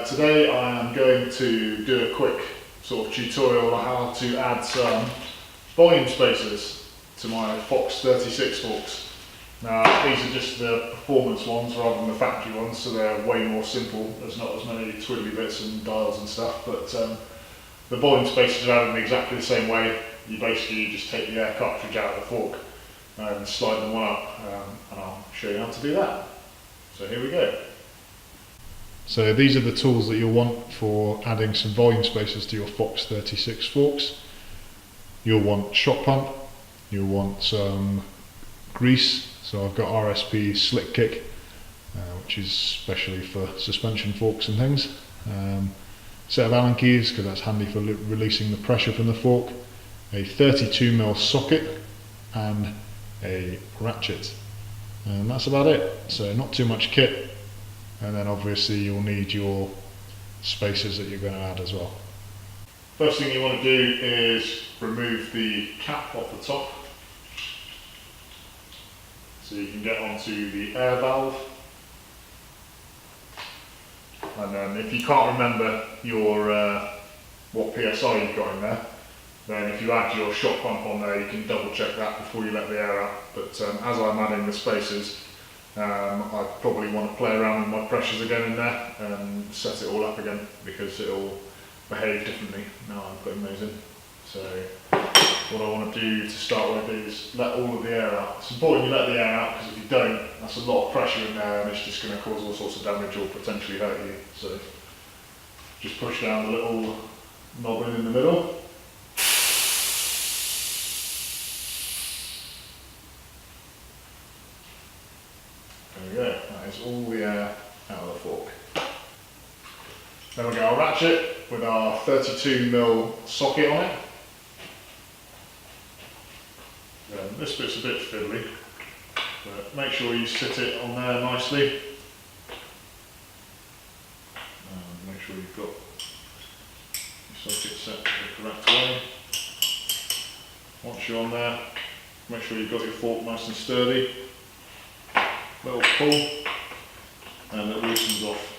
Today I am going to do a quick sort of tutorial on how to add some volume spacers to my Fox 36 forks. Now these are just the performance ones rather than the factory ones, so they're way more simple. There's not as many twiddly bits and dials and stuff, but the volume spacers are added in exactly the same way. You basically just take the air cartridge out of the fork and slide them one up, and I'll show you how to do that. So here we go. So these are the tools that you'll want for adding some volume spacers to your Fox 36 forks. You'll want shock pump, you'll want some grease, so I've got RSP Slick Kick, which is specially for suspension forks and things. Set of Allen keys, because that's handy for releasing the pressure from the fork. A 32mm socket and a ratchet. And that's about it, so not too much kit. And then obviously you'll need your spacers that you're going to add as well. First thing you want to do is remove the cap off the top, so you can get onto the air valve. And then if you can't remember your what PSI you've got in there, then if you add your shock pump on there, you can double check that before you let the air out. But as I'm adding the spacers, I probably want to play around with my pressures again in there and set it all up again, because it will behave differently now I'm putting those in. So what I want to do to start with is let all of the air out. It's important you let the air out, because if you don't, that's a lot of pressure in there and it's just going to cause all sorts of damage or potentially hurt you. So just push down the little knob in the middle. There we go, that is all the air out of the fork. Then we've got our ratchet with our 32mm socket on it. Then this bit's a bit fiddly, but make sure you sit it on there nicely. And make sure you've got your socket set the correct way. Once you're on there, make sure you've got your fork nice and sturdy. Little pull, and it loosens off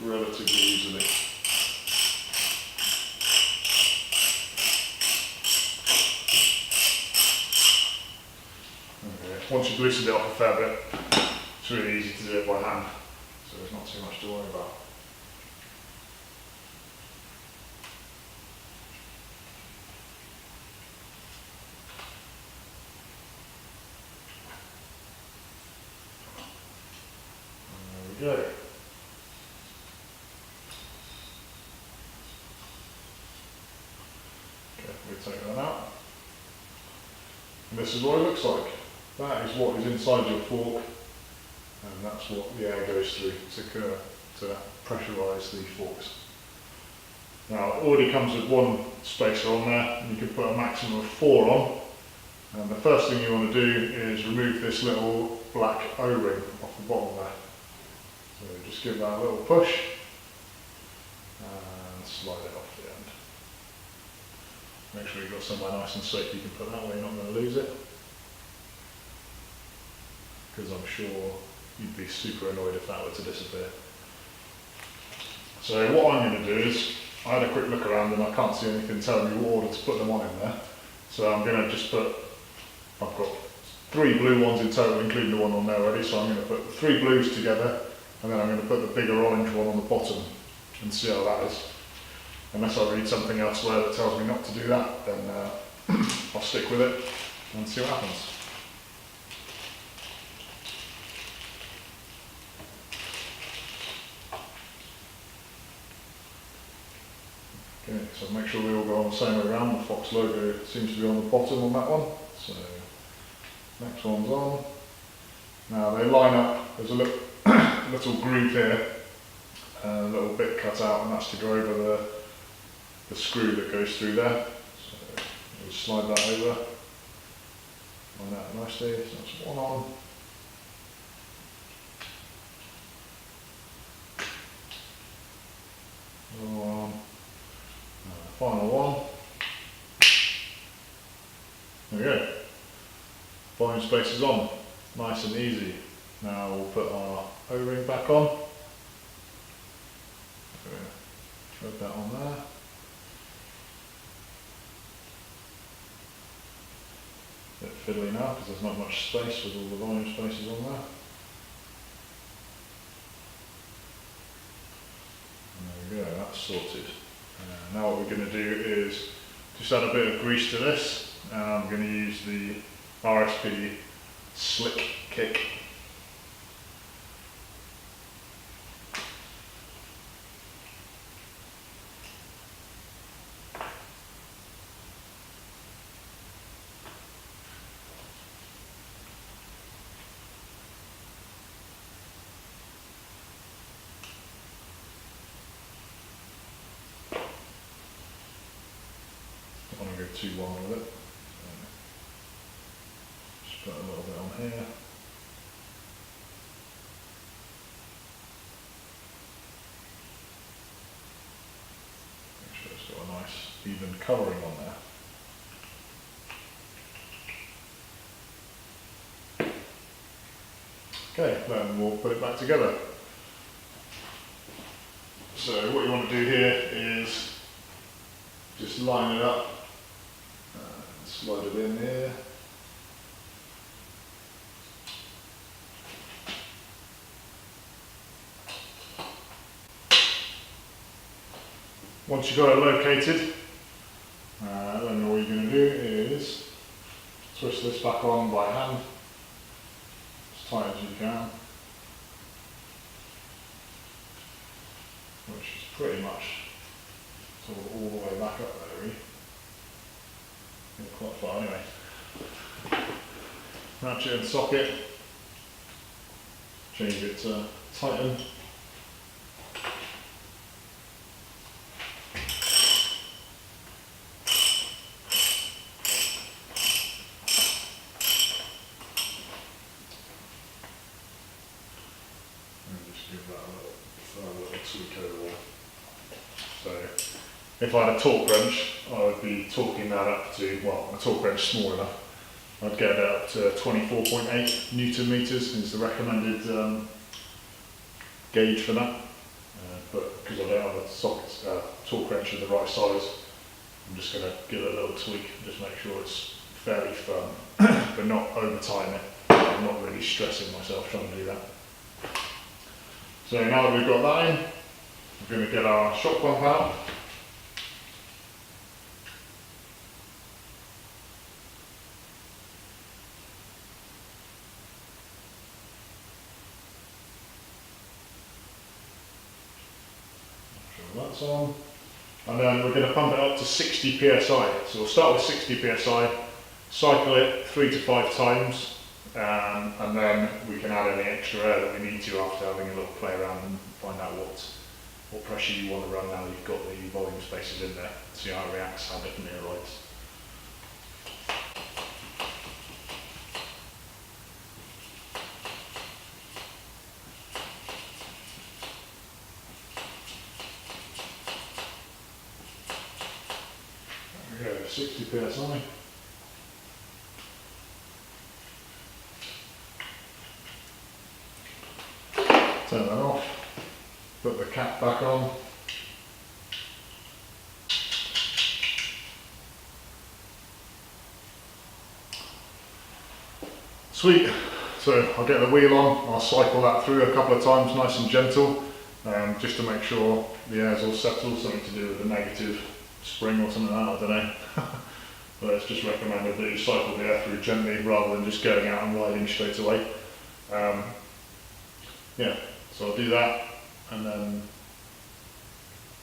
relatively easily. Okay. Once you've loosened it off a fair bit, it's really easy to do it by hand, so there's not too much to worry about. There we go. We take that out, and this is what it looks like. That is what is inside your fork, and that's what the air goes through to pressurise the forks. Now it already comes with one spacer on there, and you can put a maximum of 4 on. And the first thing you want to do is remove this little black O-ring off the bottom there. So just give that a little push and slide it off the end. Make sure you've got somewhere nice and safe you can put that where you're not going to lose it, because I'm sure you'd be super annoyed if that were to disappear. So what I'm going to do is, I had a quick look around and I can't see anything telling me what order to put them on in there. So I'm going to just put, I've got 3 blue ones in total, including the one on there already, so I'm going to put 3 blues together, and then I'm going to put the bigger orange one on the bottom and see how that is. Unless I read something elsewhere that tells me not to do that, then I'll stick with it and see what happens. Okay, so make sure they all go on the same way around. The Fox logo seems to be on the bottom on that one. So next one's on. Now they line up, there's a little groove here, a little bit cut out, and that's to go over the screw that goes through there. So we'll slide that over, line that nicely. So that's one on. Another one. Final one. There we go. Volume spacers on, nice and easy. Now we'll put our O-ring back on. Thread that on there. Bit fiddly now because there's not much space with all the volume spaces on there. And there we go, that's sorted. Now what we're going to do is just add a bit of grease to this, and I'm going to use the RSP Slick Kick. I don't want to go too wild with it. Just put a little bit on here. Make sure it's got a nice even colouring on there. Okay, then we'll put it back together. So what you want to do here is just line it up, slide it in here. Once you've got it located, then all you're going to do is twist this back on by hand, as tight as you can, which is pretty much sort of all the way back up there really. Not quite far anyway. Ratchet and socket, change it to tighten. Give that a little tweak overall. So if I had a torque wrench, I would be torquing that up to, well, a torque wrench small enough, I'd get it up to 24.8 Newton meters is the recommended gauge for that. But because I don't have a torque wrench of the right size, I'm just going to give it a little tweak, just make sure it's fairly firm, but not over tighten it. I'm not really stressing myself trying to do that. So now that we've got that in, we're going to get our shock pump out. Make sure that's on. And then we're going to pump it up to 60 psi. So we'll start with 60 psi, cycle it 3 to 5 times. And then we can add any extra air that we need to after having a little play around and find out what pressure you want to run now that you've got the volume spaces in there. See how it reacts, how different it arrives. There we go, 60 psi. Turn that off, put the cap back on. Sweet, so I'll get the wheel on, I'll cycle that through a couple of times nice and gentle, just to make sure the air's all settled, something to do with the negative spring or something like that, I don't know. But it's just recommended that you cycle the air through gently rather than just going out and riding straight away. Yeah. So I'll do that and then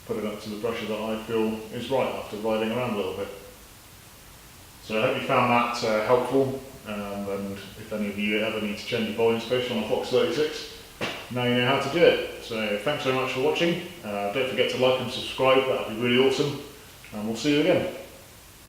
put it up to the pressure that I feel is right after riding around a little bit. So I hope you found that helpful, and if any of you ever need to change your volume space on a Fox 36, now you know how to do it. So thanks very much for watching. Don't forget to like and subscribe, that would be really awesome, and we'll see you again.